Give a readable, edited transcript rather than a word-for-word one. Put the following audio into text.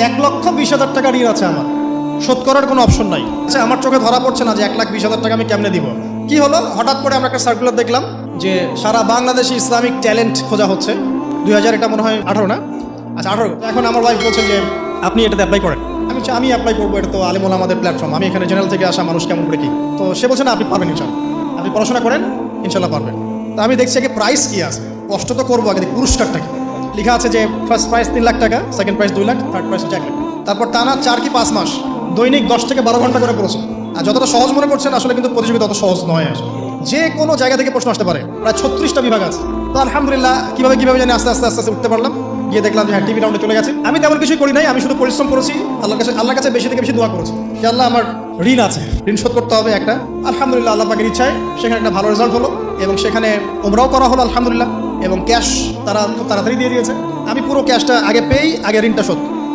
1,20,000 টাকা ঋণ আছে আমার, শোধ করার কোনো অপশন নাই। আচ্ছা, আমার চোখে ধরা পড়ছে না যে 1,20,000 টাকা আমি কেমনে দিব। কি হলো, হঠাৎ করে আমরা একটা সার্কুলার দেখলাম যে সারা বাংলাদেশে ইসলামিক ট্যালেন্ট খোঁজা হচ্ছে। 2000, এটা মনে হয় 18 না? আচ্ছা 18। এখন আমার ওয়াইফ বলছেন যে আপনি এটাতে অ্যাপ্লাই করেন। আমি অ্যাপ্লাই করবো, এটা তো আলেমুল আমাদের প্ল্যাটফর্ম, আমি এখানে জেনারেল থেকে আসা মানুষ কেমন করে কি। তো সে বলছে না, আপনি পারবেন ইনশাল্লাহ, আপনি পড়াশোনা করেন ইনশাল্লাহ পারবেন। তো আমি দেখছি আগে প্রাইস কি আছে, কষ্ট তো করবো, আগে পুরস্কারটা কি। লেখা আছে যে ফার্স্ট প্রাইস 3 লাখ টাকা, second prize 2 lakh, third price 1 lakh. তারপর টানা 4 কি 5 মাস দৈনিক 10 থেকে 12 ঘন্টা করে পড়েছে। আর যতটা সহজ মনে করছেন আসলে কিন্তু প্রতিযোগিতা অত সহজ নয়। আসলে যে কোনো জায়গা থেকে প্রশ্ন আসতে পারে, প্রায় 36টা বিভাগ আছে। তো আলহামদুলিল্লাহ কিভাবে জানি আস্তে আস্তে উঠতে পারলাম। গিয়ে দেখলাম যে হ্যাঁ, টিভি রাউন্ডে চলে গেছে। আমি তেমন কিছুই করি নাই, আমি শুধু পরিশ্রম করেছি, আল্লাহর কাছে বেশি থেকে বেশি দোয়া করেছি যে আল্লাহ আমার ঋণ আছে, ঋণ শোধ করতে হবে একটা। আলহামদুলিল্লাহ আল্লাহ পাকের ইচ্ছায় সেখানে একটা ভালো রেজাল্ট হলো এবং সেখানে ওমরাও করা হলো আলহামদুলিল্লাহ। এবং ক্যাশ তারা খুব তাড়াতাড়ি দিয়ে দিয়েছে। আমি পুরো ক্যাশটা আগে পেয়েই আগে ঋণটা শোধ